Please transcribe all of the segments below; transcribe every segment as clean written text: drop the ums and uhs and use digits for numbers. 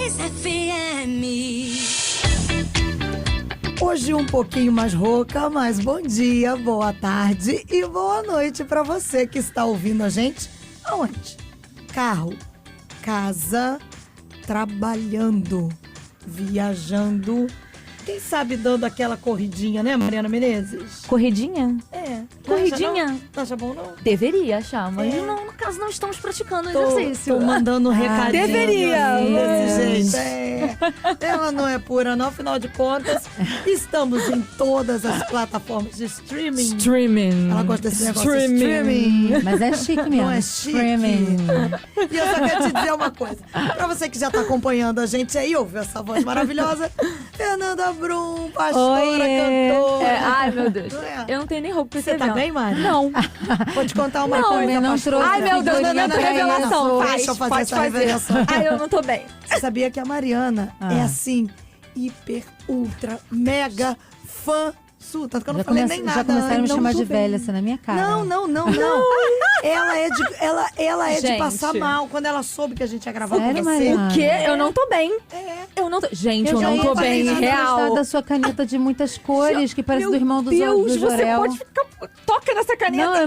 Mais FM. Hoje um pouquinho mais rouca, mas bom dia, boa tarde e boa noite pra você que está ouvindo a gente. Aonde? Carro, casa, trabalhando, viajando. Quem sabe dando aquela corridinha, né, Mariana Menezes? Corridinha? É. Corridinha? Não acha bom, não? Deveria achar, mas É. não, no caso não estamos praticando o exercício. Tô mandando um recadinho. deveria. Desse jeito. Ela não é pura, não. Afinal de contas, estamos em todas as plataformas de streaming. Streaming. Ela gosta desse negócio de streaming. Mas é chique mesmo. Não é chique. Streaming. E eu só quero te dizer uma coisa. Pra você que já tá acompanhando a gente aí, ouve essa voz maravilhosa. Fernanda Brum, pastora, cantora. Ai, meu Deus. Não é? Eu não tenho nem roupa pra Você esse tá evento. bem, Mari? Não. Vou te contar uma Não, coisa, também não pastora. trouxe Ai, meu Deus, não é figurino pra revelação. isso. Deixa eu fazer Pode essa fazer. revelação. Ai, eu não tô bem. Você sabia que a Mariana é assim, hiper, ultra, mega fã sua? Tanto que eu não falei nem nada. Já começaram a me Não, chamar tô de bem. velha assim na minha cara. Não. Ela é de Gente. passar mal. Quando ela soube que a gente ia gravar Sério, com você. Mariana? O quê? Eu não tô bem. É. Eu não tô... Gente, eu já não ia tô falar bem, que eu real. gostava da sua caneta de muitas cores, que parece do irmão do Deus, você Jorel. pode ficar... Toca nessa caneta. Não,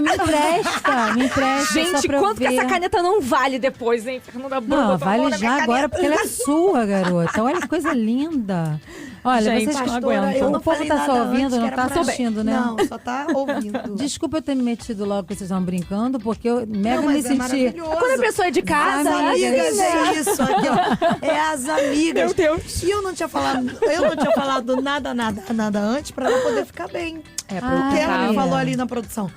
me empresta só Gente, pra eu quanto que ver. essa caneta não vale depois, hein? Fernanda Brum, Não, botou a mão vale na minha já agora, caneta. porque ela é sua, garota. Olha que coisa linda. Olha, Gente, vocês não Pastora, aguento. eu não O povo falei tá nada só ouvindo, antes, que não era tá pra- assistindo, né? Não, só tá ouvindo. Desculpa eu ter me metido logo que vocês estavam brincando, porque eu mega Não, me mas é senti... maravilhoso. Quando a pessoa é de casa, As Ai, amigas, né? é isso aqui, ó. É as amigas. Meu Deus. E eu não tinha falado nada antes pra ela poder ficar bem. É, Porque ela me Maria. falou ali na produção.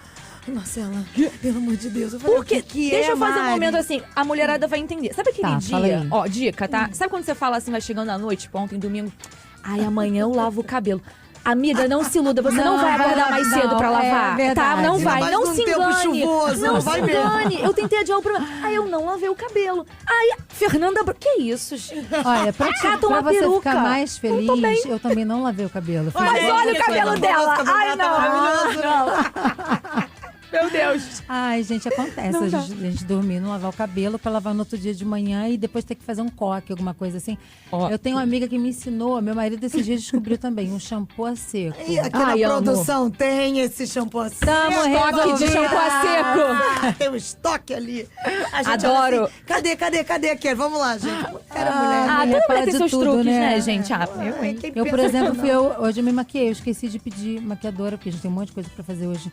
Marcela, pelo amor de Deus. Eu falei, Porque, o que deixa é, eu fazer um Mari? momento assim, a mulherada vai entender. Sabe aquele Tá, fala dia? aí. Ó, dica, tá? Sabe quando você fala assim, vai chegando à noite, tipo ontem, domingo? Ai, amanhã eu lavo o cabelo. Amiga, não se iluda, você não vai acordar mais cedo pra lavar, é tá? verdade. Não Ainda vai, mais não num se tempo engane. chuvoso, Não não se vai mesmo. engane. Eu tentei adiar o problema. Ai, eu não lavei o cabelo. Ai, Fernanda, que isso, gente? Olha, pra Cata uma você peruca. ficar mais feliz, Não tô bem. eu também não lavei o cabelo. Fui- Mas olha o cabelo dela. Ai, não. Maravilhoso. Não. Meu Deus. Ai, gente, acontece. Não A dá. gente dormir, não lavar o cabelo pra lavar no outro dia de manhã e depois ter que fazer um coque, alguma coisa assim. Ó. Eu tenho uma amiga que me ensinou, meu marido esses dias descobriu também, um shampoo a seco. E aqui Ai, na amo. produção tem esse shampoo assim. Tamo Estoque de resolvida. shampoo a seco. Tem um estoque ali. A gente Adoro. olha assim, cadê aquele? Vamos lá, gente. Era Ah, mulher toda fala mulher tem de seus tudo, truques, né? né, gente? Ah, eu, hein? Quem Eu, por pensa exemplo, que não? hoje eu me maquiei, eu esqueci de pedir maquiadora, porque a gente tem um monte de coisa pra fazer hoje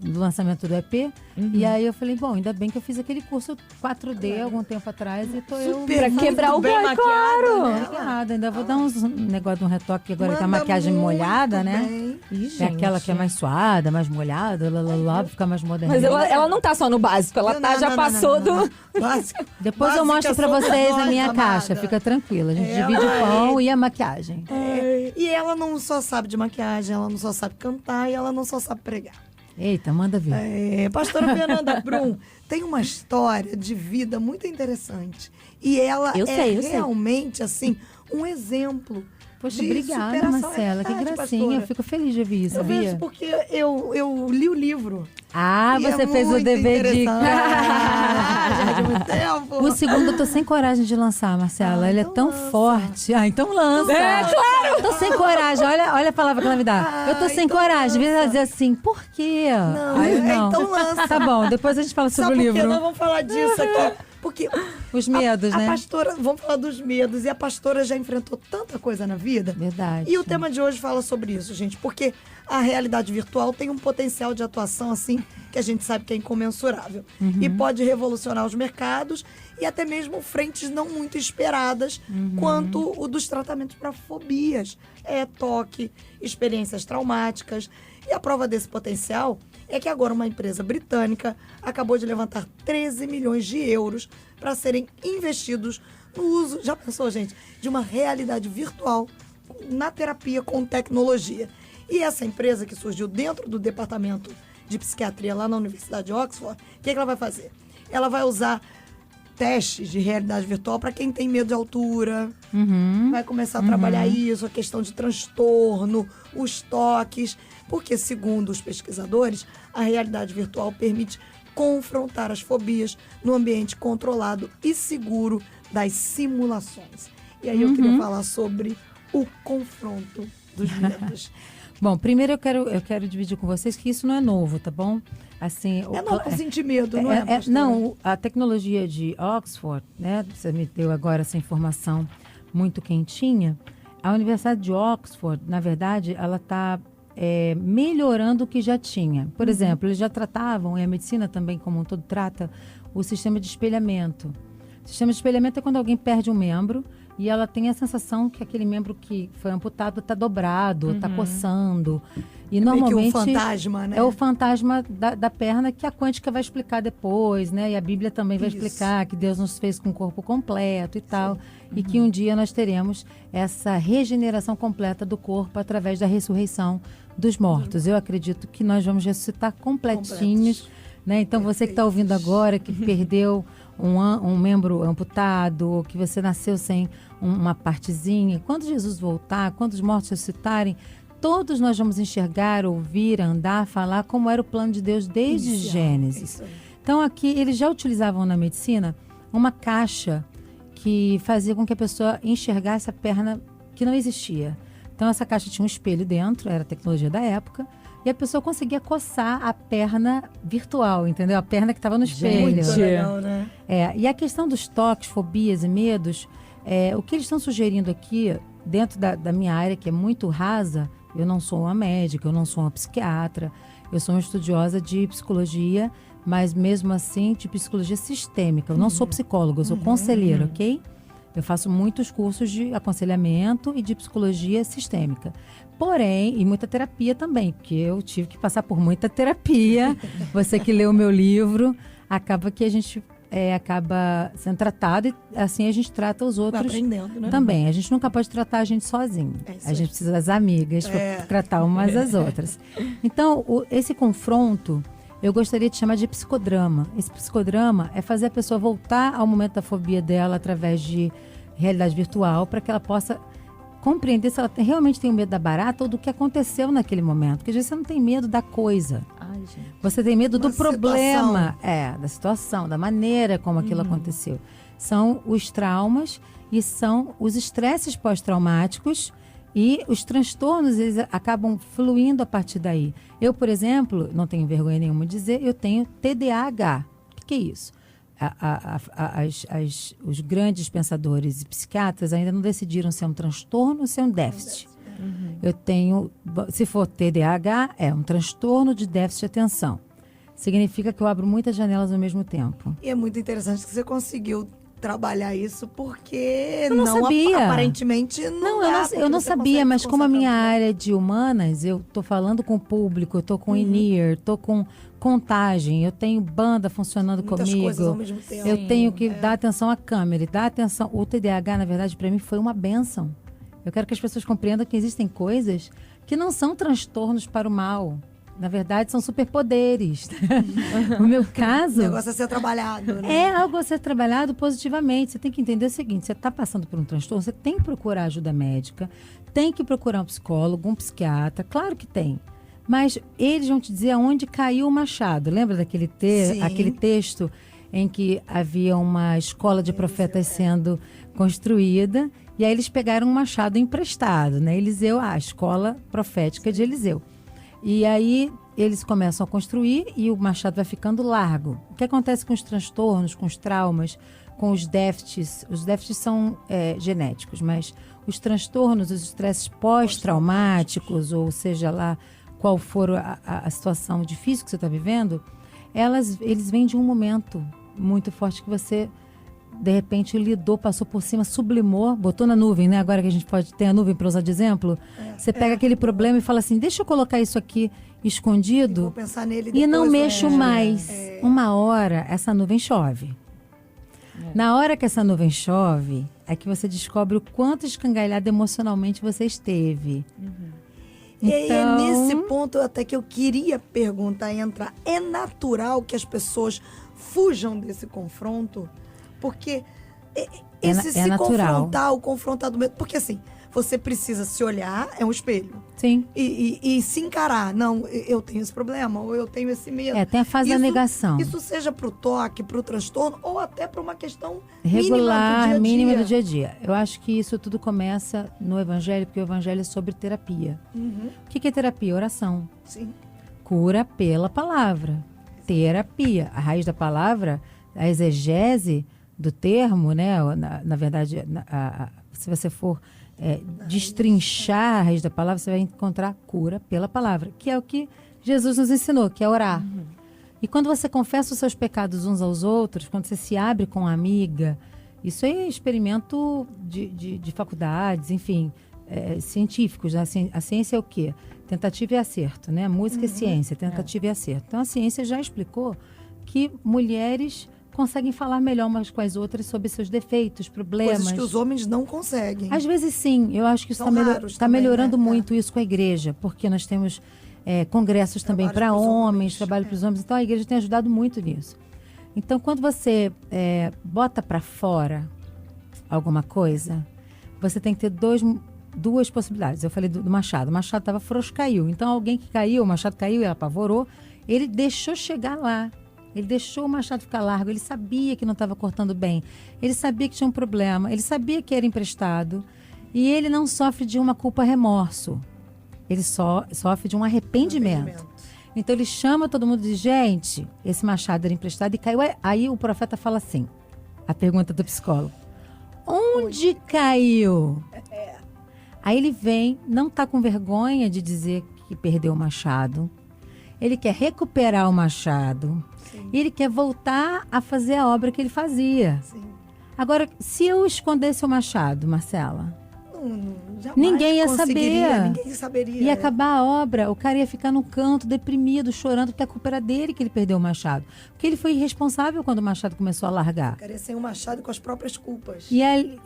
no lançamento do EP. E aí eu falei, bom, ainda bem que eu fiz aquele curso 4D algum tempo atrás e tô eu Pra quebrar o bem boy, maquiada, claro. né? maquiada. Ainda vou dar uns negócio de um retoque, que agora tá a Manda maquiagem muito molhada, né? bem. Ih, É aquela que é mais suada, mais molhada, lá, fica mais moderna. Mas ela não tá só no básico, ela Não, já não, passou não, não, do... não. Básico. Depois eu Básica mostro pra somos vocês nós, a minha amada. caixa, fica tranquila. A gente Ela divide o é- pão e a maquiagem. É, e ela não só sabe de maquiagem, ela não só sabe cantar e ela não só sabe pregar. Eita, manda ver. É, pastora Fernanda Brum tem uma história de vida muito interessante. E ela Eu sei. realmente, assim, um exemplo. Poxa, de obrigada, superação. Marcela. É Que verdade, gracinha. pastora. Eu fico feliz de ouvir isso, Eu vejo sabia? porque eu li o livro. Ah, E você é fez o muito dever de interessante. casa. Já de muito tempo. O segundo eu tô sem coragem de lançar, Marcela. Ah, Ele é então tão lança. forte. Ah, então lança. É, claro! Eu tô sem coragem. Olha a palavra que ela me dá. Eu tô sem então coragem. Devia lança. dizer assim, por quê? Não, Aí, então lança. Tá bom, depois a gente fala sobre Sabe o por quê? livro. Nós vamos falar disso aqui. Porque Os medos, a né? pastora, vamos falar dos medos. E a pastora já enfrentou tanta coisa na vida. Verdade. E o tema de hoje fala sobre isso, gente. Porque a realidade virtual tem um potencial de atuação, assim, que a gente sabe que é incomensurável. E pode revolucionar os mercados e até mesmo frentes não muito esperadas, quanto o dos tratamentos para fobias. Toque, experiências traumáticas. E a prova desse potencial é que agora uma empresa britânica acabou de levantar 13 milhões de euros para serem investidos no uso, já pensou, gente, de uma realidade virtual na terapia com tecnologia. E essa empresa que surgiu dentro do departamento de psiquiatria lá na Universidade de Oxford, o que ela vai fazer? Ela vai usar testes de realidade virtual para quem tem medo de altura, vai começar a trabalhar isso, a questão de transtorno, os toques, porque, segundo os pesquisadores, a realidade virtual permite confrontar as fobias no ambiente controlado e seguro das simulações. E aí eu queria falar sobre o confronto dos medos. Bom, primeiro eu quero dividir com vocês que isso não é novo, tá bom? Assim, É normal sentir medo, não é, pastora? Não, a tecnologia de Oxford, né? Você me deu agora essa informação muito quentinha. A Universidade de Oxford, na verdade, ela está melhorando o que já tinha. Por exemplo, eles já tratavam, e a medicina também como um todo trata, o sistema de espelhamento. O sistema de espelhamento é quando alguém perde um membro e ela tem a sensação que aquele membro que foi amputado está dobrado, está coçando. E normalmente meio que um fantasma, né? É o fantasma da perna que a quântica vai explicar depois, né? E a Bíblia também vai explicar que Deus nos fez com o corpo completo e tal. E que um dia nós teremos essa regeneração completa do corpo através da ressurreição dos mortos. Eu acredito que nós vamos ressuscitar completinhos, né? Então você que está ouvindo agora, que perdeu um membro amputado, ou que você nasceu sem uma partezinha, quando Jesus voltar, quando os mortos ressuscitarem, todos nós vamos enxergar, ouvir, andar, falar como era o plano de Deus desde Gênesis. Então aqui eles já utilizavam na medicina uma caixa que fazia com que a pessoa enxergasse a perna que não existia. Então essa caixa tinha um espelho dentro, era a tecnologia da época, e a pessoa conseguia coçar a perna virtual, entendeu? A perna que estava no espelho. Muito legal, né? E a questão dos toques, fobias e medos, o que eles estão sugerindo aqui, dentro da minha área, que é muito rasa, eu não sou uma médica, eu não sou uma psiquiatra, eu sou uma estudiosa de psicologia, mas mesmo assim de psicologia sistêmica. Eu não sou psicóloga, eu sou conselheira, ok? Eu faço muitos cursos de aconselhamento e de psicologia sistêmica. Porém, e muita terapia também, porque eu tive que passar por muita terapia. Você que leu o meu livro, acaba que a gente acaba sendo tratado e assim a gente trata os outros. Vai aprendendo, né? Também. A gente nunca pode tratar a gente sozinho. A gente precisa das amigas para tratar umas às outras. Então, esse confronto, eu gostaria de chamar de psicodrama. Esse psicodrama é fazer a pessoa voltar ao momento da fobia dela através de realidade virtual, para que ela possa compreender se ela realmente tem medo da barata ou do que aconteceu naquele momento. Porque às vezes você não tem medo da coisa. Ai, gente. Você tem medo do problema. Da situação, da maneira como aquilo aconteceu. São os traumas e são os estresses pós-traumáticos e os transtornos, eles acabam fluindo a partir daí. Eu, por exemplo, não tenho vergonha nenhuma de dizer, eu tenho TDAH. O que é isso? Os grandes pensadores e psiquiatras ainda não decidiram se é um transtorno ou se é um déficit. Eu tenho, se for TDAH, é um transtorno de déficit de atenção. Significa que eu abro muitas janelas ao mesmo tempo. E é muito interessante que você conseguiu trabalhar isso, porque eu não sabia. Aparentemente eu não sabia, mas como a minha área é de humanas, eu tô falando com o público, eu tô com in-ear, tô com contagem, eu tenho banda funcionando muitas comigo. Coisas ao mesmo tempo. Eu tenho que dar atenção à câmera, dar atenção. O TDAH, na verdade, para mim foi uma bênção. Eu quero que as pessoas compreendam que existem coisas que não são transtornos para o mal. Na verdade, são superpoderes. No meu caso... O negócio é ser trabalhado, né? É algo a ser trabalhado positivamente. Você tem que entender o seguinte, você está passando por um transtorno, você tem que procurar ajuda médica, tem que procurar um psicólogo, um psiquiatra, claro que tem. Mas eles vão te dizer aonde caiu o machado. Lembra daquele aquele texto em que havia uma escola de profetas sendo construída e aí eles pegaram um machado emprestado, né? Eliseu, a escola profética de Eliseu. E aí eles começam a construir e o machado vai ficando largo. O que acontece com os transtornos, com os traumas, com os déficits? Os déficits são genéticos, mas os transtornos, os estresses pós-traumáticos, ou seja lá qual for a situação difícil que você está vivendo, eles vêm de um momento muito forte que você, de repente, lidou, passou por cima, sublimou, botou na nuvem, né? Agora que a gente pode ter a nuvem para usar de exemplo, você pega aquele problema e fala assim, deixa eu colocar isso aqui escondido vou pensar nele depois, e não mexo mais. Uma hora, essa nuvem chove. Na hora que essa nuvem chove, é que você descobre o quanto escangalhado emocionalmente você esteve. E aí é nesse ponto até que eu queria perguntar e entrar. É natural que as pessoas fujam desse confronto? Porque se natural. confrontar, o confrontado mesmo. Porque assim, Você precisa se olhar, é um espelho. Sim. E se encarar. Não, eu tenho esse problema, ou eu tenho esse medo. Tem a fase da negação. Isso seja pro toque, pro transtorno, ou até para uma questão regular, mínima do dia a dia. Eu acho que isso tudo começa no Evangelho, porque o Evangelho é sobre terapia. O que é terapia? Oração. Sim. Cura pela palavra. Terapia. A raiz da palavra, a exegese do termo, né? Na verdade, se você for destrinchar a raiz da palavra, você vai encontrar cura pela palavra, que é o que Jesus nos ensinou, que é orar. E quando você confessa os seus pecados uns aos outros, quando você se abre com a amiga, isso é experimento de faculdades, enfim, científicos. A ciência é o quê? Tentativa e acerto, né? Música é ciência, tentativa e acerto. Então, a ciência já explicou que mulheres conseguem falar melhor umas com as outras sobre seus defeitos, problemas. Coisas que os homens não conseguem. Às vezes, sim. Eu acho que isso está melhorando muito isso com a igreja, porque nós temos congressos também para homens, trabalho para os homens. Então, a igreja tem ajudado muito nisso. Então, quando você bota para fora alguma coisa, você tem que ter duas possibilidades. Eu falei do Machado. O Machado estava frouxo, caiu. Então, alguém que caiu, o Machado caiu, ele apavorou. Ele deixou chegar lá. Ele deixou o Machado ficar largo. Ele sabia que não estava cortando bem. Ele sabia que tinha um problema. Ele sabia que era emprestado. E ele não sofre de uma culpa-remorso. Ele sofre de um arrependimento. Então, ele chama todo mundo e diz, gente, esse Machado era emprestado e caiu. Aí o profeta fala assim, a pergunta do psicólogo. Onde caiu? Aí ele vem, não está com vergonha de dizer que perdeu o machado. Ele quer recuperar o machado. Sim. E ele quer voltar a fazer a obra que ele fazia. Sim. Agora, se eu escondesse o machado, Marcela, ninguém ia saber. Ninguém saberia. Ia acabar a obra, o cara ia ficar no canto, deprimido, chorando, porque a culpa era dele que ele perdeu o machado. Porque ele foi irresponsável quando o machado começou a largar. O cara ia sem o machado com as próprias culpas.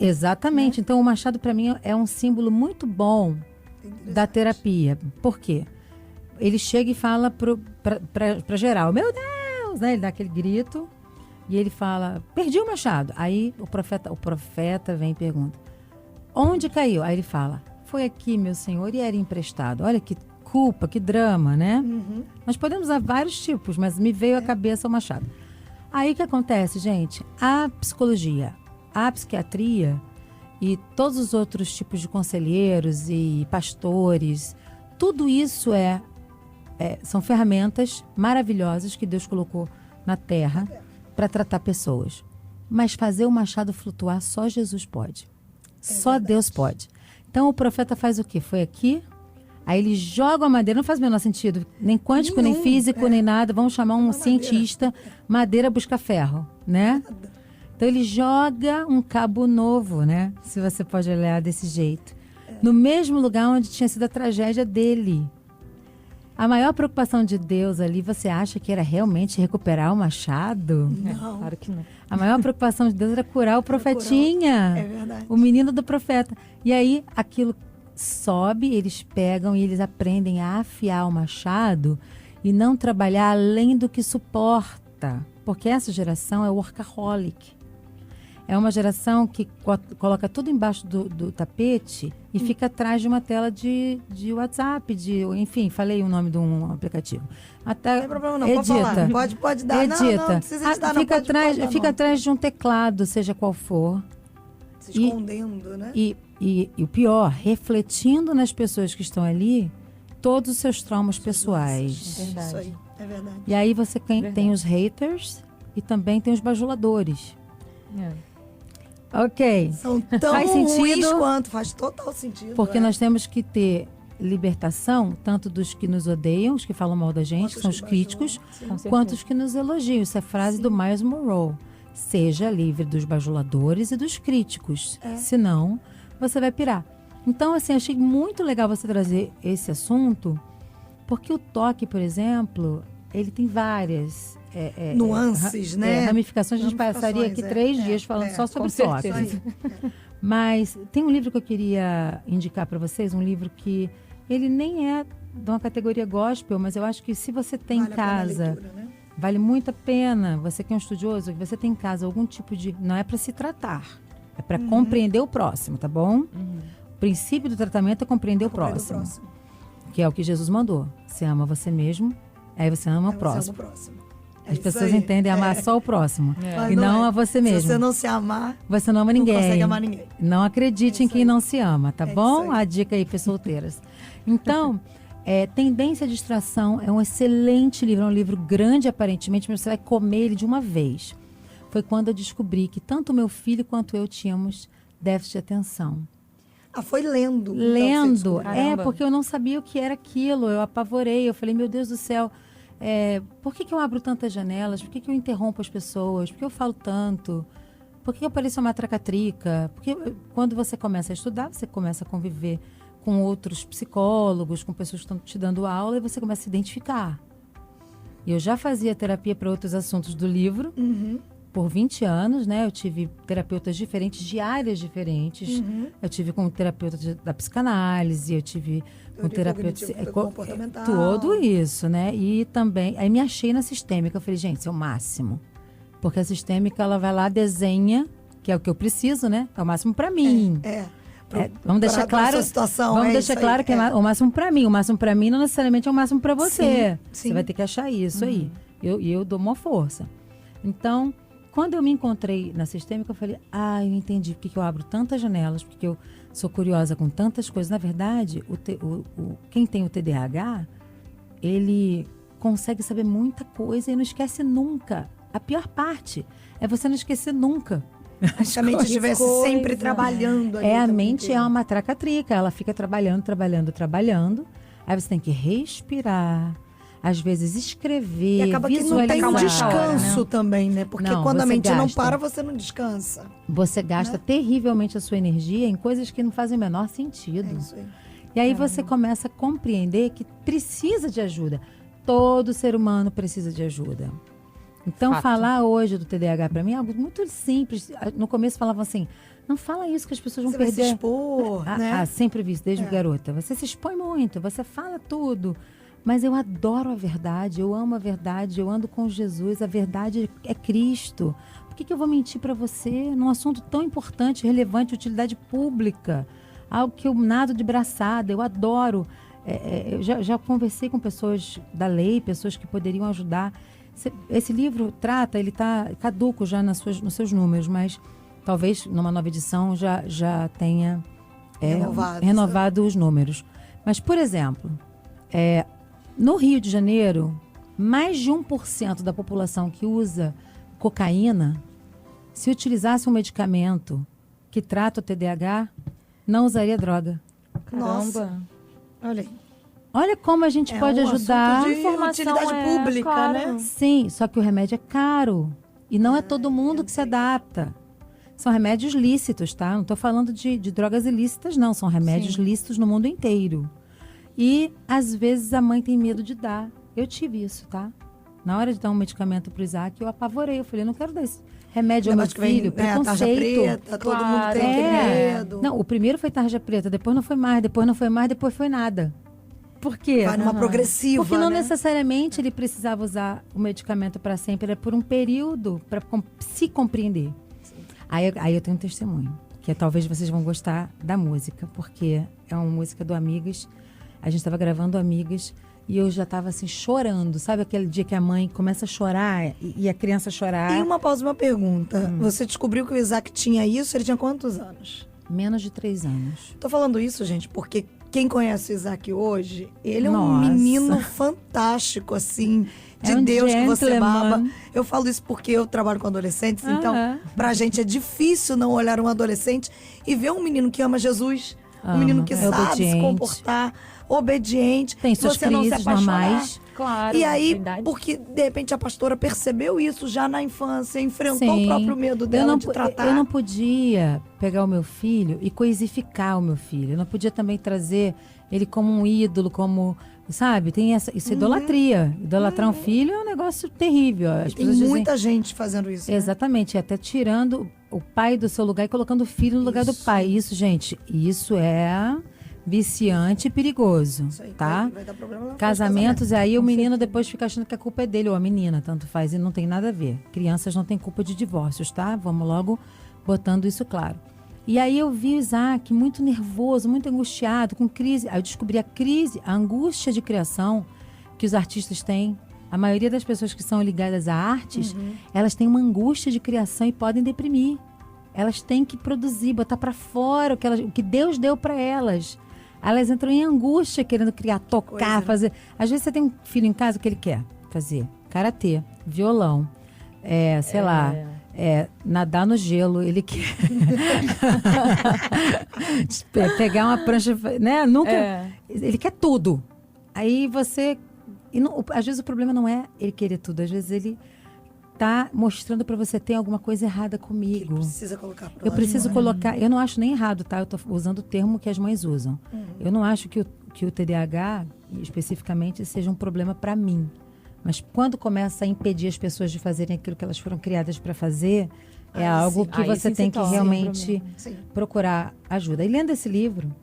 Exatamente. Então, o machado, para mim, é um símbolo muito da terapia. Por quê? Ele chega e fala para geral, meu Deus! Né? Ele dá aquele grito e ele fala, perdi o machado. Aí o profeta vem e pergunta, onde caiu? Aí ele fala, foi aqui, meu senhor, e era emprestado. Olha que culpa, que drama, né? Nós podemos usar vários tipos, mas me veio à cabeça o machado. Aí o que acontece, gente? A psicologia, a psiquiatria e todos os outros tipos de conselheiros e pastores, tudo isso são ferramentas maravilhosas que Deus colocou na Terra para tratar pessoas. Mas fazer o machado flutuar só Jesus pode. Só Deus pode. Então o profeta faz o quê? Foi aqui, aí ele joga a madeira, não faz o menor sentido, nem quântico, nem físico, nem nada. Vamos chamar um cientista, madeira busca ferro, né? Então ele joga um cabo novo, né? Se você pode olhar desse jeito. No mesmo lugar onde tinha sido a tragédia dele. A maior preocupação de Deus ali, você acha que era realmente recuperar o machado? Não. Claro que não. A maior preocupação de Deus era curar o profetinha. É verdade. O menino do profeta. E aí, aquilo sobe, eles pegam e eles aprendem a afiar o machado e não trabalhar além do que suporta. Porque essa geração é workaholic. É uma geração que coloca tudo embaixo do tapete e fica atrás de uma tela de WhatsApp, enfim, falei o nome de um aplicativo. Até, não tem problema não, edita. Pode dar. Edita. Não precisa editar, fica atrás de um teclado, seja qual for. Se escondendo, né? E o pior, refletindo nas pessoas que estão ali, todos os seus traumas pessoais. É verdade. Isso aí, é verdade. E aí você tem os haters e também tem os bajuladores. Ok. São tão faz ruins sentido, quanto, faz total sentido. Porque nós temos que ter libertação, tanto dos que nos odeiam, os que falam mal da gente, que são os críticos, quanto os que nos elogiam. Isso é frase do Miles Monroe. Seja livre dos bajuladores e dos críticos. Senão, você vai pirar. Então, assim, achei muito legal você trazer esse assunto, porque o toque, por exemplo, ele tem várias... nuances, né? Ramificações. A gente passaria aqui 3 dias falando só sobre toque. Mas tem um livro que eu queria indicar para vocês, um livro que ele nem é de uma categoria gospel, mas eu acho que se você tem em casa, leitura, né? Vale muito a pena. Você que é um estudioso, que você tem em casa algum tipo de... Não é para se tratar, é para compreender o próximo, tá bom? princípio do tratamento é compreender o próximo. Que é o que Jesus mandou. Você ama você mesmo, aí você ama o próximo. As pessoas entendem amar só o próximo. E não a você mesmo. Se você não se amar, você não ama ninguém. Não consegue amar ninguém. Não acredite em quem não se ama, tá bom? A dica aí para solteiras. Então, Tendência à Distração é um excelente livro. É um livro grande, aparentemente, mas você vai comer ele de uma vez. Foi quando eu descobri que tanto meu filho quanto eu tínhamos déficit de atenção. Foi lendo. Lendo. Porque eu não sabia o que era aquilo. Eu apavorei. Eu falei, meu Deus do céu, por que eu abro tantas janelas? Por que eu interrompo as pessoas? Por que eu falo tanto? Por que eu pareço uma tracatrica? Porque quando você começa a estudar, você começa a conviver com outros psicólogos, com pessoas que estão te dando aula, e você começa a se identificar. E eu já fazia terapia para outros assuntos do livro. Por 20 anos, né? Eu tive terapeutas diferentes, de áreas diferentes. Eu tive com terapeuta da psicanálise, eu tive com terapeuta comportamental. Tudo isso, né? E também, aí me achei na sistêmica. Eu falei, gente, isso é o máximo. Porque a sistêmica, ela vai lá, desenha, que é o que eu preciso, né? É o máximo para mim. Vamos deixar claro, situação, vamos deixar claro que é o máximo para mim. O máximo para mim não necessariamente é o máximo para você. Sim. Você vai ter que achar isso aí. Eu dou uma força. Então, quando eu me encontrei na sistêmica, eu falei, eu entendi porque eu abro tantas janelas, porque eu sou curiosa com tantas coisas. Na verdade, quem tem o TDAH, ele consegue saber muita coisa e não esquece nunca. A pior parte é você não esquecer nunca. Acho que a mente estivesse sempre trabalhando. A mente é uma tracatrica, ela fica trabalhando. Aí você tem que respirar, às vezes escrever, e acaba visualizar. Que não tem um descanso também, né? Porque quando a mente não para, você não descansa. Você gasta terrivelmente a sua energia em coisas que não fazem o menor sentido. Isso aí. E aí você começa a compreender que precisa de ajuda. Todo ser humano precisa de ajuda. Então, falar hoje do TDAH para mim é algo muito simples. No começo falavam assim, não fala isso que as pessoas vão perder. Vai se expor, né? Sempre vi isso, desde garota. Você se expõe muito, você fala tudo. Mas eu adoro a verdade, eu amo a verdade, eu ando com Jesus, a verdade é Cristo. Por que eu vou mentir para você num assunto tão importante, relevante, utilidade pública? Algo que eu nado de braçada, eu adoro. Eu já conversei com pessoas da lei, pessoas que poderiam ajudar. Esse livro trata, ele está caduco já nos seus números, mas talvez numa nova edição já tenha renovado os números. Mas, por exemplo, no Rio de Janeiro, mais de 1% da população que usa cocaína, se utilizasse um medicamento que trata o TDAH, não usaria droga. Nossa. Olha aí. Olha como a gente pode ajudar. De utilidade pública, claro, né? Sim, só que o remédio é caro. E não é todo mundo que se adapta. São remédios lícitos, tá? Não estou falando de drogas ilícitas, não. São remédios lícitos no mundo inteiro. E, às vezes, a mãe tem medo de dar. Eu tive isso, tá? Na hora de dar um medicamento pro Isaac, eu apavorei. Eu falei, não quero dar esse remédio ao meu filho. Preconceito. Tarja preta, todo mundo tem aquele medo. Não, o primeiro foi tarja preta, depois não foi mais, depois não foi mais, depois foi nada. Por quê? Vai numa progressiva, porque não necessariamente ele precisava usar o medicamento para sempre, era por um período, para se compreender. Aí eu tenho um testemunho, que talvez vocês vão gostar da música, porque é uma música do Amigas. A gente estava gravando Amigas e eu já estava assim, chorando. Sabe aquele dia que a mãe começa a chorar e a criança chorar? E uma pergunta. Você descobriu que o Isaac tinha isso, ele tinha quantos anos? Menos de 3 anos. Tô falando isso, gente, porque quem conhece o Isaac hoje, ele é um menino fantástico, assim, de Deus que você baba. Eu falo isso porque eu trabalho com adolescentes, então pra gente é difícil não olhar um adolescente e ver um menino que ama Jesus, um menino que sabe se comportar, obediente, tem suas você não se crises apaixonar. normais. Claro, e aí, porque de repente a pastora percebeu isso já na infância, enfrentou o próprio medo dela de tratar. Eu não podia pegar o meu filho e coisificar o meu filho. Eu não podia também trazer ele como um ídolo, como, sabe? Tem isso é idolatria. Idolatrar um filho é um negócio terrível. Tem muita gente fazendo isso. Exatamente, até tirando o pai do seu lugar e colocando o filho no lugar do pai. Isso, gente, isso é viciante e perigoso, tá? Vai dar problema lá. Casamentos, e aí o menino depois fica achando que a culpa é dele, ou a menina, tanto faz, e não tem nada a ver. Crianças não têm culpa de divórcios, tá? Vamos logo botando isso claro. E aí eu vi o Isaac muito nervoso, muito angustiado, com crise. Aí eu descobri a angústia de criação que os artistas têm. A maioria das pessoas que são ligadas a artes, elas têm uma angústia de criação e podem deprimir. Elas têm que produzir, botar para fora o que Deus deu para elas. Elas entram em angústia querendo criar, tocar, fazer. Às vezes você tem um filho em casa que ele quer fazer karatê, violão, sei lá, nadar no gelo. Ele quer pegar uma prancha, né? Nunca. Ele quer tudo. Aí você. Às vezes o problema não é ele querer tudo, às vezes ele tá mostrando para você tem alguma coisa errada comigo. Ele precisa colocar pra Eu lá preciso de colocar. Eu não acho nem errado, tá? Eu tô usando o termo que as mães usam. Eu não acho que o TDAH, especificamente, seja um problema para mim. Mas quando começa a impedir as pessoas de fazerem aquilo que elas foram criadas para fazer, é algo que você tem que realmente procurar ajuda. E lendo esse livro,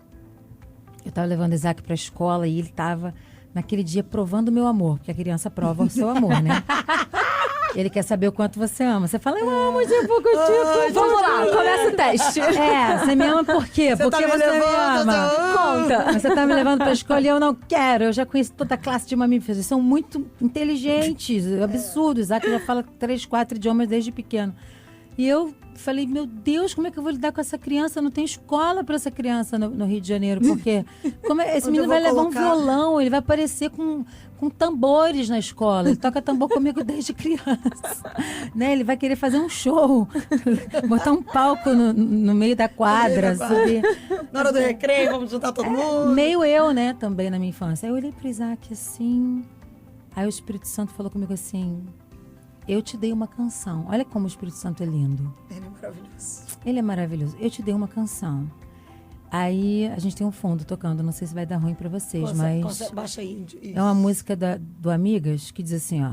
eu estava levando o Isaac para a escola e ele estava, naquele dia, provando o meu amor, porque a criança prova o seu amor, né? Ele quer saber o quanto você ama. Você fala, eu amo de pouco tipo. Vamos lá, começa o teste. Você me ama por quê? Porque você me ama. Conta. Você tá me levando pra escola e eu não quero. Eu já conheço toda a classe de mamíferos. Eles são muito inteligentes. Absurdo. Isaac já fala 3, 4 idiomas desde pequeno. E eu falei, meu Deus, como é que eu vou lidar com essa criança? Não tem escola para essa criança no Rio de Janeiro, porque esse menino vai levar um violão, ele vai aparecer com tambores na escola. Ele toca tambor comigo desde criança. Né? Ele vai querer fazer um show, botar um palco no meio da quadra. Sabe? Na hora do recreio, vamos juntar todo mundo. Meio eu, né, também na minha infância. Aí eu olhei pro Isaac assim, aí o Espírito Santo falou comigo assim, eu te dei uma canção. Olha como o Espírito Santo é lindo. Ele é maravilhoso. Ele é maravilhoso. Eu te dei uma canção. Aí a gente tem um fundo tocando. Não sei se vai dar ruim pra vocês, mas... Baixa aí. É uma música do Amigas que diz assim, ó.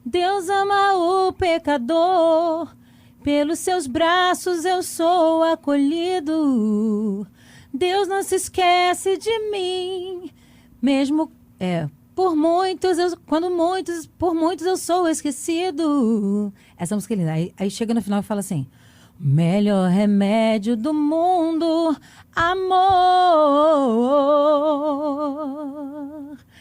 Deus ama o pecador. Pelos seus braços eu sou acolhido. Deus não se esquece de mim. Mesmo... Por muitos eu sou esquecido. Essa música é linda. Aí chega no final e fala assim, melhor remédio do mundo, amor.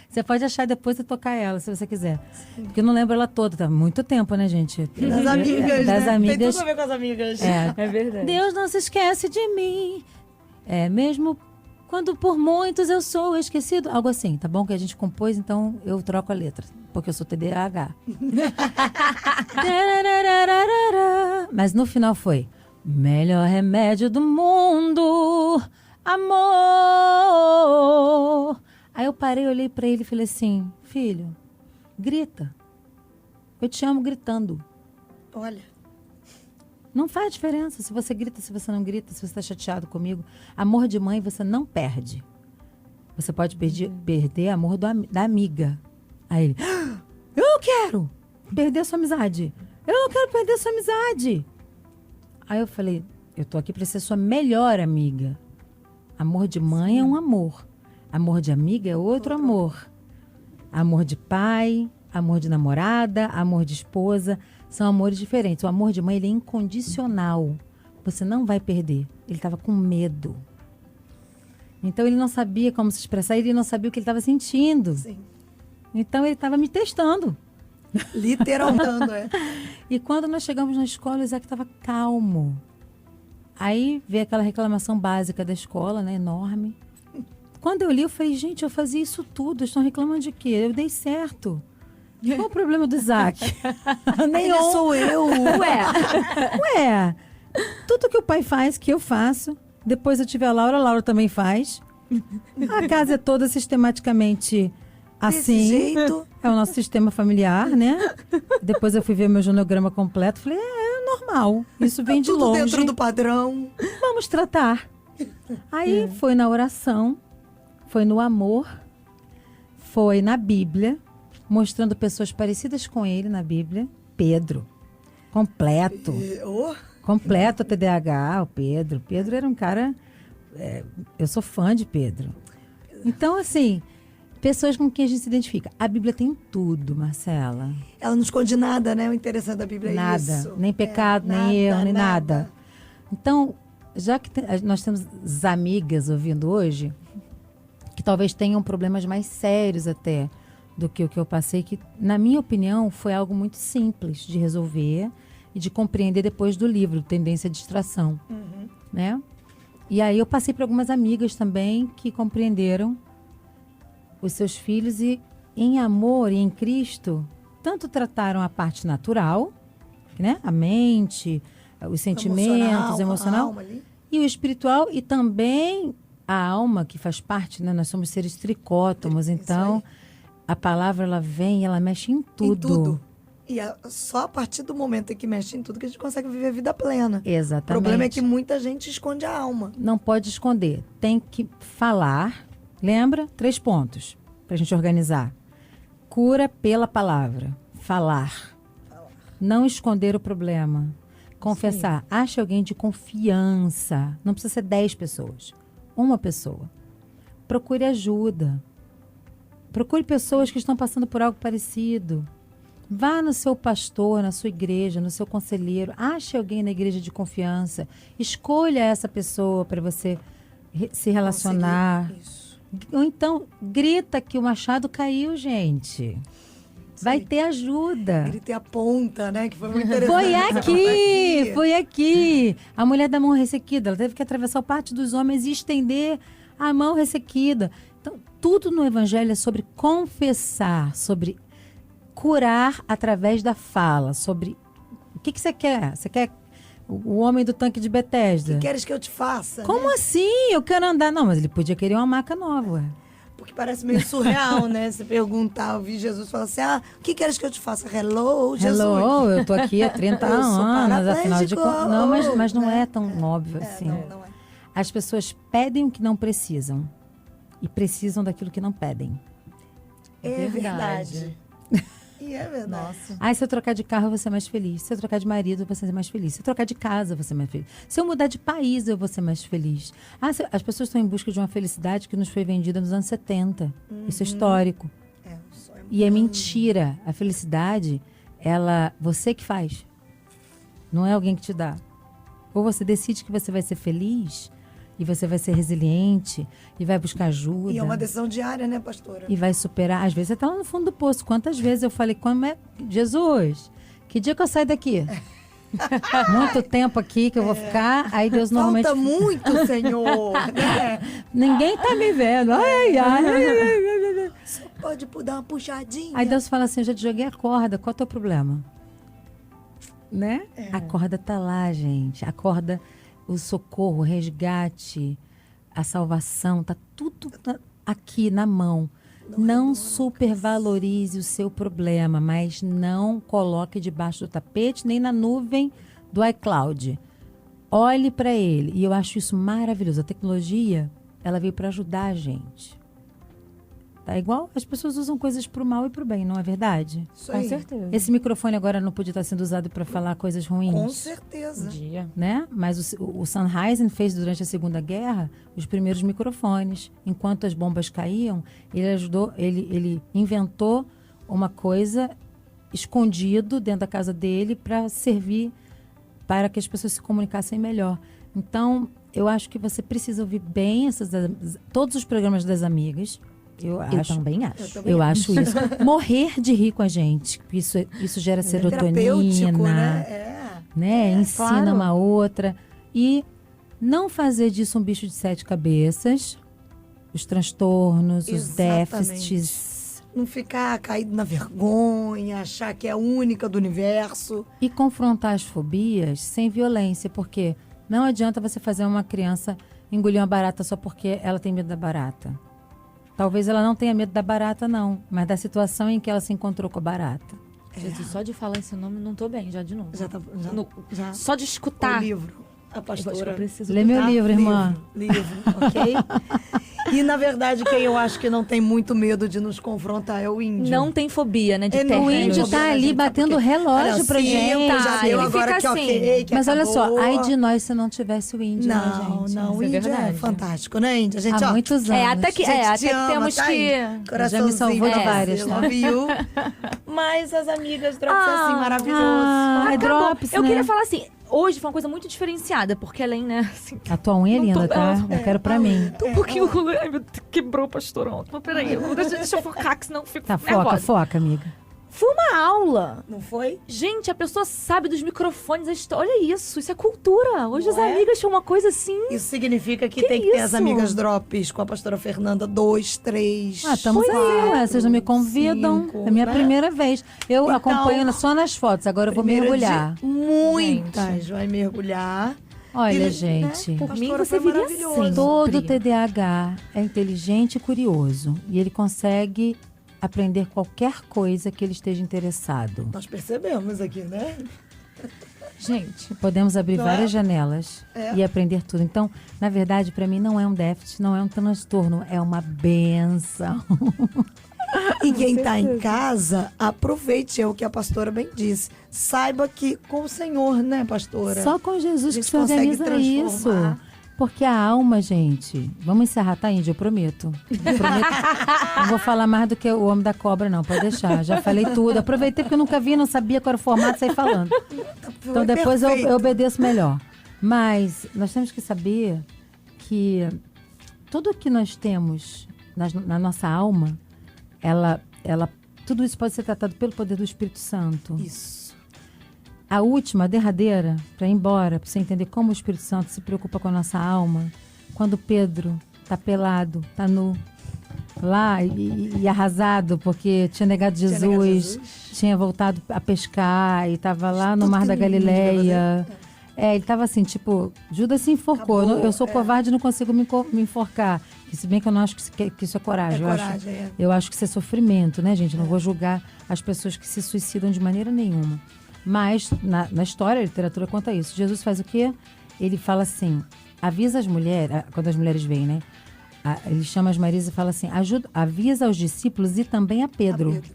Você pode achar depois de tocar ela, se você quiser. Sim. Porque eu não lembro ela toda, tá muito tempo, né, gente? Das amigas, das amigas. Tem tudo a ver com as amigas. É verdade. Deus não se esquece de mim. Mesmo... Quando por muitos eu sou esquecido. Algo assim, tá bom? Que a gente compôs, então eu troco a letra. Porque eu sou TDAH. Mas no final foi... Melhor remédio do mundo, amor. Aí eu parei, olhei pra ele e falei assim... Filho, grita. Eu te amo gritando. Olha... Não faz diferença se você grita, se você não grita, se você está chateado comigo. Amor de mãe você não perde. Você pode perder amor da amiga. Aí ele, eu não quero perder a sua amizade. Eu não quero perder a sua amizade. Aí eu falei, eu tô aqui para ser sua melhor amiga. Amor de mãe é um amor. Amor de amiga é outro amor. Amor de pai, amor de namorada, amor de esposa... São amores diferentes. O amor de mãe, ele é incondicional. Você não vai perder. Ele estava com medo. Então, ele não sabia como se expressar. Ele não sabia o que ele estava sentindo. Sim. Então, ele estava me testando. Literalmente, E quando nós chegamos na escola, o Isaac estava calmo. Aí, veio aquela reclamação básica da escola, né? Enorme. Quando eu li, eu falei, gente, eu fazia isso tudo. Estão reclamando de quê? Eu dei certo. Qual o problema do Isaac? Nenhum. Sou eu. Ué, tudo que o pai faz, que eu faço. Depois eu tive a Laura também faz. A casa é toda sistematicamente assim. Desse jeito. É o nosso sistema familiar, né? Depois eu fui ver meu genograma completo. Falei, é normal. Isso vem de tudo longe. Dentro do padrão. Vamos tratar. Aí foi na oração, foi no amor, foi na Bíblia. Mostrando pessoas parecidas com ele na Bíblia. Pedro. Completo. Completo TDAH, o Pedro. Pedro era um cara... eu sou fã de Pedro. Então, assim, pessoas com quem a gente se identifica. A Bíblia tem tudo, Marcela. Ela não esconde nada, né? O interessante da Bíblia é nada. isso. Nem pecado, nem erro, nem nada. Então, já que nós temos amigas ouvindo hoje, que talvez tenham problemas mais sérios até do que o que eu passei, que, na minha opinião, foi algo muito simples de resolver e de compreender depois do livro, Tendência à Distração. Né? E aí eu passei por algumas amigas também que compreenderam os seus filhos e, em amor e em Cristo, tanto trataram a parte natural, né? A mente, os sentimentos, emocional, a alma ali. e o espiritual, e também a alma, que faz parte, né? Nós somos seres tricótomos, então a palavra ela vem, ela mexe em tudo. Em tudo. E só a partir do momento em que mexe em tudo que a gente consegue viver a vida plena. Exatamente. O problema é que muita gente esconde a alma. Não pode esconder, tem que falar. Lembra? 3 pontos pra gente organizar. Cura pela palavra. Falar. Não esconder o problema. Confessar. Ache alguém de confiança. Não precisa ser 10 pessoas. 1 pessoa. Procure ajuda. Procure pessoas que estão passando por algo parecido. Vá no seu pastor, na sua igreja, no seu conselheiro. Ache alguém na igreja de confiança. Escolha essa pessoa para você se relacionar. Isso. Ou então, grita que o machado caiu, gente. Vai ter ajuda. Gritei a ponta, né? Que foi muito interessante. Foi aqui. A mulher da mão ressequida, ela teve que atravessar o pátio dos homens e estender a mão ressequida. Então, tudo no evangelho é sobre confessar, sobre curar através da fala, sobre o que você quer? Você quer o homem do tanque de Betesda? O que queres que eu te faça? Como né? assim? Eu quero andar. Não, mas ele podia querer uma maca nova, ué. Porque parece meio surreal, né? Você perguntar, ouvir Jesus falar assim, o que queres que eu te faça? Hello, Jesus. Hello, eu tô aqui há 30 Eu sou anos, afinal de contas. Não, mas não né? é tão óbvio assim. Não é. As pessoas pedem o que não precisam e precisam daquilo que não pedem. É verdade. E é verdade. Nossa. Ah, se eu trocar de carro, eu vou ser mais feliz. Se eu trocar de marido, eu vou ser mais feliz. Se eu trocar de casa, eu vou ser mais feliz. Se eu mudar de país, eu vou ser mais feliz. As pessoas estão em busca de uma felicidade que nos foi vendida nos anos 70. Isso é histórico. E é mentira. A felicidade, você que faz. Não é alguém que te dá. Ou você decide que você vai ser feliz, e você vai ser resiliente, e vai buscar ajuda. E é uma decisão diária, né, pastora? E vai superar. Às vezes você tá lá no fundo do poço. Quantas vezes eu falei, Jesus, que dia que eu saio daqui? Muito tempo aqui que eu vou ficar. Aí Deus normalmente... Falta muito, Senhor. Ninguém tá me vendo. Ai. Você pode dar uma puxadinha. Aí Deus fala assim, eu já te joguei a corda. Qual é o teu problema? Né? A corda tá lá, gente. A corda, o socorro, o resgate, a salvação, tá tudo aqui na mão. Não supervalorize o seu problema, mas não coloque debaixo do tapete nem na nuvem do iCloud. Olhe para ele. E eu acho isso maravilhoso. A tecnologia, ela veio para ajudar a gente. Tá igual as pessoas usam coisas pro mal e pro bem, não é verdade? Isso aí. Com certeza. Esse microfone agora não podia estar sendo usado para falar coisas ruins. Com certeza. Né? Mas o Sennheiser fez durante a Segunda Guerra os primeiros microfones. Enquanto as bombas caíam, ele inventou uma coisa escondido dentro da casa dele para servir para que as pessoas se comunicassem melhor. Então, eu acho que você precisa ouvir bem todos os programas das amigas. Eu também acho. Eu acho isso. Morrer de rir com a gente. Isso gera serotonina. Né? Ensina claro. uma outra. E não fazer disso um bicho de 7 cabeças. Os transtornos, os déficits. Não ficar caído na vergonha, achar que é a única do universo. E confrontar as fobias sem violência. Porque não adianta você fazer uma criança engolir uma barata só porque ela tem medo da barata. Talvez ela não tenha medo da barata, não. Mas da situação em que ela se encontrou com a barata. Jesus, só de falar esse nome, não tô bem, já de novo. Já. Só de escutar. O livro. A pastora. Eu preciso Lê meu livro, irmã. Livro, ok? E, na verdade, quem eu acho que não tem muito medo de nos confrontar é o índio. Não tem fobia, né? De É, terra. O índio fobia, tá né, ali gente? batendo Porque- relógio Olha, pra sim, gente. já deu ele agora fica que assim. ok, que Mas olha só, acabou. ai de nós se não tivesse o índio, né, Não, gente? não, o Isso é índio é verdade. fantástico, né, Índia? A gente, Há ó, muitos anos. até que, gente até te que ama, temos tá aí? que... Coraçãozinho, Já me salvou de é, várias, tá? love you. Mas as amigas Drops é assim, maravilhoso. Ah, Acabou. Drops, Eu né? queria falar assim, hoje foi uma coisa muito diferenciada, porque além, né, assim, A tua unha é Não tô- linda, tá? é, Eu quero pra mim. tô um pouquinho... Ai, meu Deus, quebrou, pastorão. Mas peraí, deixa eu focar, que senão eu fico Tá, nervosa. foca, amiga. Foi uma aula. Não foi? Gente, a pessoa sabe dos microfones, a história. Olha isso é cultura. Hoje Não as é? amigas tinham uma coisa assim. Isso significa que Que tem que ter as isso? amigas drops com a pastora Fernanda 2, 3. Ah, estamos aí, ué. Vocês não me convidam. 5, É a minha né? primeira vez. Eu Então, acompanho só nas fotos, agora eu vou Primeira mergulhar. de muitas. Vai mergulhar. Olha, Ele, gente. né, Por mim, pastora, você foi viria maravilhoso. assim. Todo Pri. TDAH é inteligente e curioso. E ele consegue aprender qualquer coisa que ele esteja interessado. Nós percebemos aqui, né? Gente, Podemos abrir Não várias é? janelas É. e aprender tudo. Então, na verdade, para mim não é um déficit, não é um transtorno, é uma benção. E quem está em casa, aproveite, é o que a pastora bem disse. Saiba que com o Senhor, né, pastora? Só com Jesus A que gente se organiza consegue isso. transformar. Porque a alma, gente... Vamos encerrar, tá, Índia? Eu prometo. Não vou falar mais do que o Homem da Cobra, não. Pode deixar. Já falei tudo. Aproveitei porque eu nunca vi, não sabia qual era o formato, saí falando. Então Foi depois eu perfeito. obedeço melhor. Mas nós temos que saber que tudo que nós temos na nossa alma, tudo isso pode ser tratado pelo poder do Espírito Santo. Isso. A última, a derradeira, para ir embora, para você entender como o Espírito Santo se preocupa com a nossa alma, quando Pedro tá pelado, tá nu, lá e arrasado, porque tinha negado Tinha negado Jesus, tinha voltado a pescar e estava lá no Tudo Mar que da ele não Galileia. devia Ele tava assim, tipo, Judas se enforcou. Acabou, Eu sou covarde e não consigo me enforcar. Que se bem que eu não acho que isso é coragem. É coragem, é. Eu acho que isso é sofrimento, né, gente? Não vou julgar as pessoas que se suicidam de maneira nenhuma. Mas, na história, a literatura conta isso. Jesus faz o quê? Ele fala assim, avisa as mulheres, quando as mulheres vêm, né? Ele chama as Marias e fala assim, avisa aos discípulos e também a Pedro. A Pedro.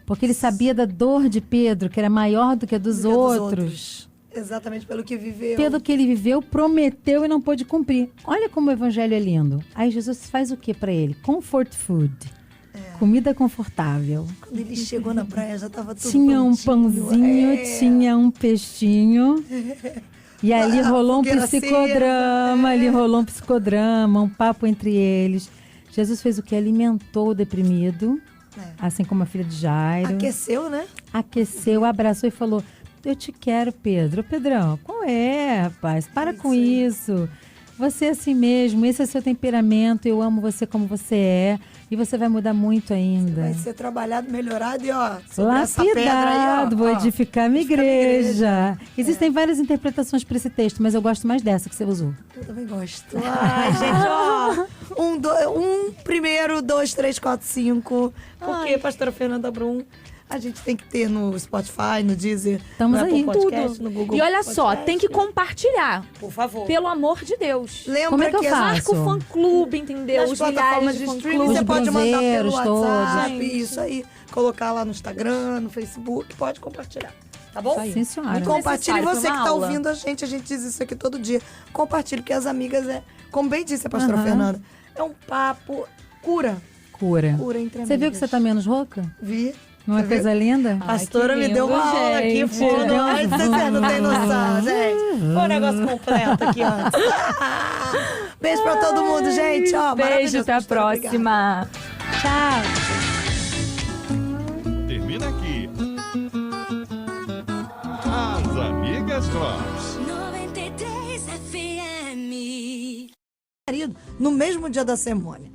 Porque ele sabia da dor de Pedro, que era maior do que a dos Do que a dos outros. Exatamente pelo que viveu. Pelo que ele viveu, prometeu e não pôde cumprir. Olha como o evangelho é lindo. Aí Jesus faz o que para ele? Comfort food. Comida confortável. Quando ele chegou na praia, já tava tudo Tinha um prontinho. pãozinho, tinha um peixinho. E ali rolou um fogueira psicodrama, acesa, ali rolou um psicodrama, um papo entre eles. Jesus fez o que? Alimentou o deprimido, assim como a filha de Jairo. Aqueceu, né? Aqueceu, abraçou e falou, eu te quero, Pedro. Pedrão, qual é, rapaz? Para com isso. Você é assim mesmo, esse é seu temperamento, eu amo você como você é. E você vai mudar muito ainda. Vai ser trabalhado, melhorado e, ó, sobre essa pedra aí, Lapidado, ó. vou ó, edificar minha edificar minha igreja. Existem várias interpretações para esse texto, mas eu gosto mais dessa que você usou. Eu também gosto. Ai, gente, ó. Primeiro, 2, 3, 4, 5. Porque, pastora Fernanda Brum, a gente tem que ter no Spotify, no Deezer, Estamos no Apple aí, Podcast, tudo. no Google E olha só, Podcast. tem que compartilhar. Por favor. Pelo amor de Deus. Lembra Como é que eu faço? Marca o fã-clube, entendeu? Nas Os plataformas milhares de de streaming, fã-clubes. você Os pode mandar pelo brunzeiros WhatsApp, todos. isso aí. Colocar lá no Instagram, no Facebook, pode compartilhar. Tá bom? Sim, senhora. E compartilhe necessário, foi você uma que tá aula. ouvindo a gente diz isso aqui todo dia. Compartilhe, porque as amigas como bem disse a pastora Aham. Fernanda, é um papo cura Cura. entre amigas. Você viu que você tá menos rouca? Vi. Não é Você coisa linda? A pastora que me deu uma lindo, aula aqui, gente. fundo. Ai, você não tem noção, gente. Foi um negócio completo aqui antes. Beijo pra todo mundo, gente. Ó, Beijo, maravilhoso, até a pastora, obrigada. próxima. Tchau. Termina aqui. As Amigas Drops. 93 FM. Marido, no mesmo dia da cerimônia.